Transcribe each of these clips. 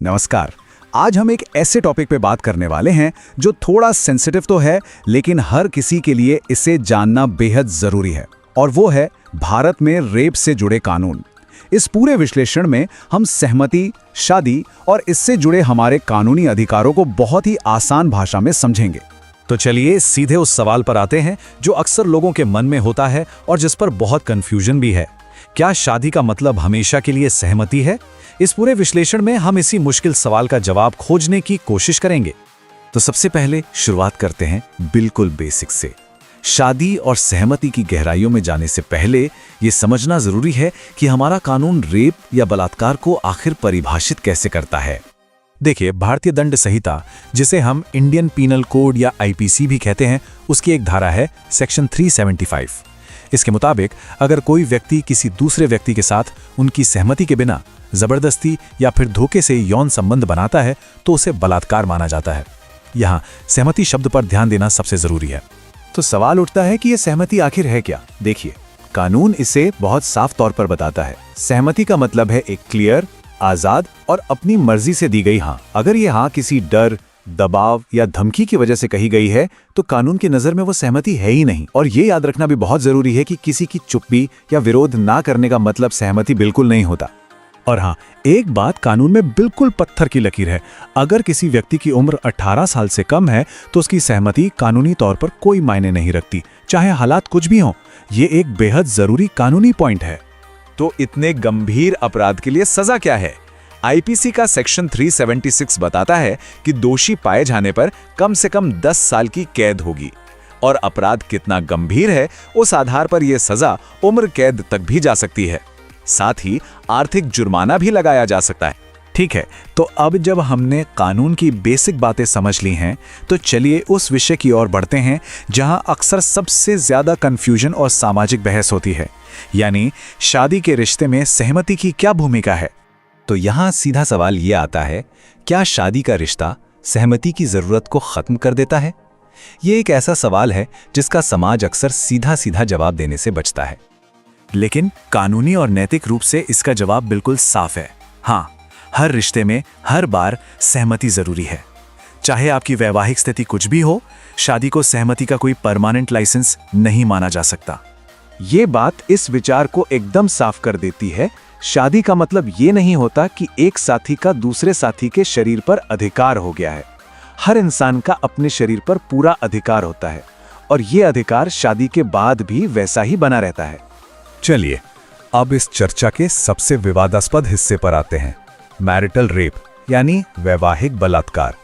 नमस्कार। आज हम एक ऐसे टॉपिक पे बात करने वाले हैं जो थोड़ा सेंसिटिव तो है, लेकिन हर किसी के लिए इसे जानना बेहद जरूरी है, और वो है भारत में रेप से जुड़े कानून। इस पूरे विश्लेषण में हम सहमति, शादी और इससे जुड़े हमारे कानूनी अधिकारों को बहुत ही आसान भाषा में समझेंगे। तो चलिए सीधे उस सवाल पर आते हैं जो अक्सर लोगों के मन में होता है और जिस पर बहुत कंफ्यूजन भी है। क्या शादी का मतलब हमेशा के लिए सहमति है? इस पूरे विश्लेषण में हम इसी मुश्किल सवाल का जवाब खोजने की कोशिश करेंगे। तो सबसे पहले शुरुआत करते हैं बिल्कुल बेसिक से। शादी और सहमति की गहराइयों में जाने से पहले ये समझना जरूरी है कि हमारा कानून रेप या बलात्कार को आखिर परिभाषित कैसे करता है। देखिए, भारतीय दंड संहिता, जिसे हम इंडियन पीनल कोड या आईपीसी भी कहते हैं, उसकी एक धारा है सेक्शन 375। इसके मुताबिक अगर कोई व्यक्ति किसी दूसरे व्यक्ति के साथ उनकी सहमति के बिना जबरदस्ती या फिर धोखे से यौन संबंध बनाता है तो उसे बलात्कार माना जाता है। यहाँ सहमति शब्द पर ध्यान देना सबसे जरूरी है। तो सवाल उठता है कि यह सहमति आखिर है क्या? देखिए, कानून इसे बहुत साफ तौर पर बताता है। सहमति का मतलब है एक क्लियर, आजाद और अपनी मर्जी से दी गई हाँ। अगर ये हाँ किसी डर, दबाव या धमकी की वजह से कही गई है तो कानून की नजर में वो सहमति है ही नहीं। और ये याद रखना भी बहुत जरूरी है कि किसी की चुप्पी या विरोध ना करने का मतलब सहमति बिल्कुल नहीं होता। और हाँ, एक बात कानून में बिल्कुल पत्थर की लकीर है। अगर किसी व्यक्ति की उम्र 18 साल से कम है तो उसकी सहमति कानूनी तौर पर कोई मायने नहीं रखती, चाहे हालात कुछ भी हों। ये एक बेहद जरूरी कानूनी पॉइंट है। तो इतने गंभीर अपराध के लिए सजा क्या है? आईपीसी का सेक्शन 376 बताता है कि दोषी पाए जाने पर कम से कम 10 साल की कैद होगी, और अपराध कितना गंभीर है उस आधार पर यह सजा उम्र कैद तक भी जा सकती है। साथ ही आर्थिक जुर्माना भी लगाया जा सकता है। ठीक है, तो अब जब हमने कानून की बेसिक बातें समझ ली हैं, तो चलिए उस विषय की ओर बढ़ते हैं जहां अक्सर सबसे ज्यादा कंफ्यूजन और सामाजिक बहस होती है, यानी शादी के रिश्ते में सहमति की क्या भूमिका है। तो यहां सीधा सवाल यह आता है, क्या शादी का रिश्ता सहमति की जरूरत को खत्म कर देता है? यह एक ऐसा सवाल है जिसका समाज अक्सर सीधा सीधा जवाब देने से बचता है। लेकिन कानूनी और नैतिक रूप से इसका जवाब बिल्कुल साफ है। हाँ, हर रिश्ते में हर बार सहमति जरूरी है। चाहे आपकी वैवाहिक स्थिति कुछ भी हो, शादी को सहमति का कोई परमानेंट लाइसेंस नहीं माना जा सकता। ये बात इस विचार को एकदम साफ कर देती है। शादी का मतलब ये नहीं होता कि एक साथी का दूसरे साथी के शरीर पर अधिकार हो गया है। हर इंसान का अपने शरीर पर पूरा अधिकार होता है, और ये अधिकार शादी के बाद भी वैसा ही बना रहता है। चलिए अब इस चर्चा के सबसे विवादास्पद हिस्से पर आते हैं, मैरिटल रेप यानी वैवाहिक बलात्कार।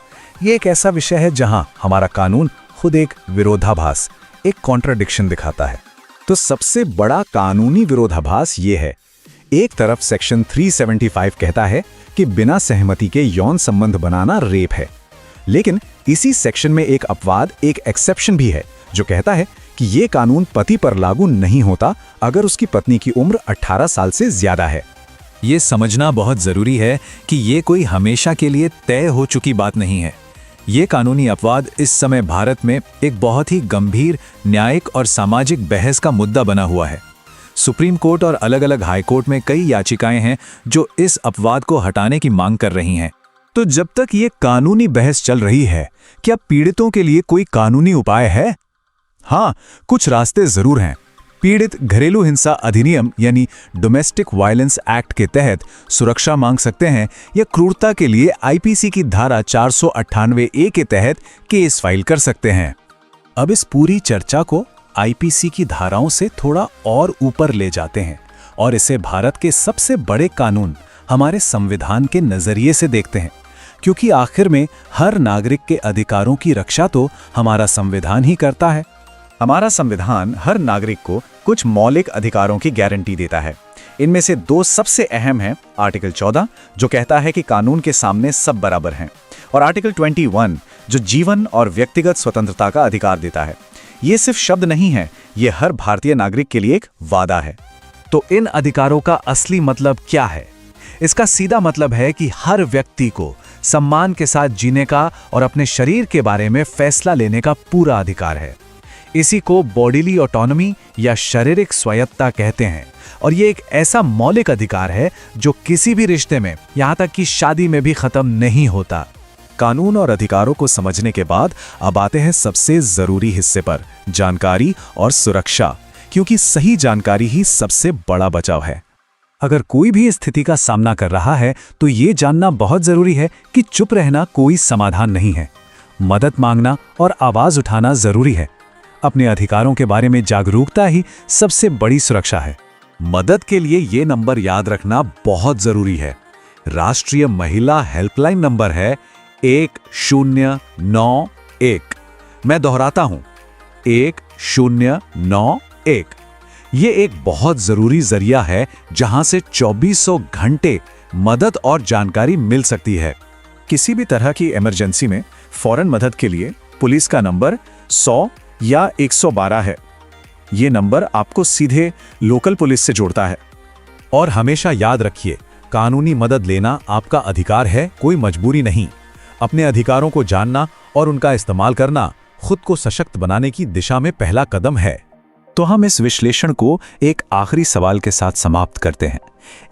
ये एक ऐसा विषय है जहां हमारा कानून खुद एक विरोधाभास, एक कॉन्ट्राडिक्शन दिखाता है। तो सबसे बड़ा कानूनी विरोधाभास ये है, एक तरफ सेक्शन 375 कहता है कि बिना सहमति के यौन संबंध बनाना रेप है, लेकिन इसी सेक्शन में एक अपवाद, एक एक्सेप्शन भी है जो कहता है कि ये कानून पति पर लागू नहीं होता अगर उसकी पत्नी की उम्र 18 साल से ज्यादा है। ये समझना बहुत जरूरी है कि ये कोई हमेशा के लिए तय हो चुकी बात नहीं है। ये कानूनी अपवाद इस समय भारत में एक बहुत ही गंभीर न्यायिक और सामाजिक बहस का मुद्दा बना हुआ है। सुप्रीम कोर्ट और अलग अलग हाई कोर्ट में कई याचिकाएं हैं जो इस अपवाद को हटाने की मांग कर रही हैं। तो जब तक ये कानूनी बहस चल रही है, क्या पीड़ितों के लिए कोई कानूनी उपाय है? हाँ, कुछ रास्ते जरूर हैं। पीड़ित घरेलू हिंसा अधिनियम यानी डोमेस्टिक वायलेंस एक्ट के तहत सुरक्षा मांग सकते हैं, या क्रूरता के लिए आईपीसी की धारा 498A के तहत केस फाइल कर सकते हैं। अब इस पूरी चर्चा को आईपीसी की धाराओं से थोड़ा और ऊपर ले जाते हैं और इसे भारत के सबसे बड़े कानून, हमारे संविधान के नजरिए से देखते हैं, क्योंकि आखिर में हर नागरिक के अधिकारों की रक्षा तो हमारा संविधान ही करता है। हमारा संविधान हर नागरिक को कुछ मौलिक अधिकारों की गारंटी देता है। इनमें से दो सबसे अहम हैं, आर्टिकल 14 जो कहता है कि कानून के सामने सब बराबर हैं, और आर्टिकल 21 जो जीवन और व्यक्तिगत स्वतंत्रता का अधिकार देता है। ये सिर्फ शब्द नहीं है, ये हर भारतीय नागरिक के लिए एक वादा है। तो इन अधिकारों का असली मतलब क्या है? इसका सीधा मतलब है कि हर व्यक्ति को सम्मान के साथ जीने का और अपने शरीर के बारे में फैसला लेने का पूरा अधिकार है। इसी को बॉडीली ऑटोनॉमी या शारीरिक स्वायत्तता कहते हैं और ये एक ऐसा मौलिक अधिकार है जो किसी भी रिश्ते में, यहाँ तक कि शादी में भी खत्म नहीं होता। कानून और अधिकारों को समझने के बाद अब आते हैं सबसे जरूरी हिस्से पर, जानकारी और सुरक्षा, क्योंकि सही जानकारी ही सबसे बड़ा बचाव है। अगर कोई भी इस स्थिति का सामना कर रहा है तो ये जानना बहुत जरूरी है कि चुप रहना कोई समाधान नहीं है। मदद मांगना और आवाज उठाना जरूरी है। अपने अधिकारों के बारे में जागरूकता ही सबसे बड़ी सुरक्षा है। मदद के लिए ये नंबर याद रखना बहुत जरूरी है। राष्ट्रीय महिला हेल्पलाइन नंबर है 1091। मैं दोहराता हूं, 1091। ये एक बहुत जरूरी जरिया है जहां से 2400 घंटे मदद और जानकारी मिल सकती है। किसी भी तरह की इमरजेंसी में फौरन मदद के लिए पुलिस का नंबर 100 या 112 है। ये नंबर आपको सीधे लोकल पुलिस से जोड़ता है। और हमेशा याद रखिए, कानूनी मदद लेना आपका अधिकार है, कोई मजबूरी नहीं। अपने अधिकारों को जानना और उनका इस्तेमाल करना खुद को सशक्त बनाने की दिशा में पहला कदम है। तो हम इस विश्लेषण को एक आखिरी सवाल के साथ समाप्त करते हैं।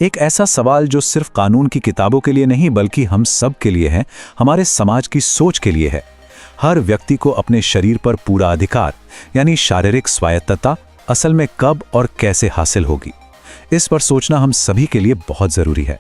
एक ऐसा सवाल जो सिर्फ कानून की किताबों के लिए नहीं बल्कि हम सब के लिए है, हमारे समाज की सोच के लिए है। हर व्यक्ति को अपने शरीर पर पूरा अधिकार यानी शारीरिक स्वायत्तता असल में कब और कैसे हासिल होगी, इस पर सोचना हम सभी के लिए बहुत जरूरी है।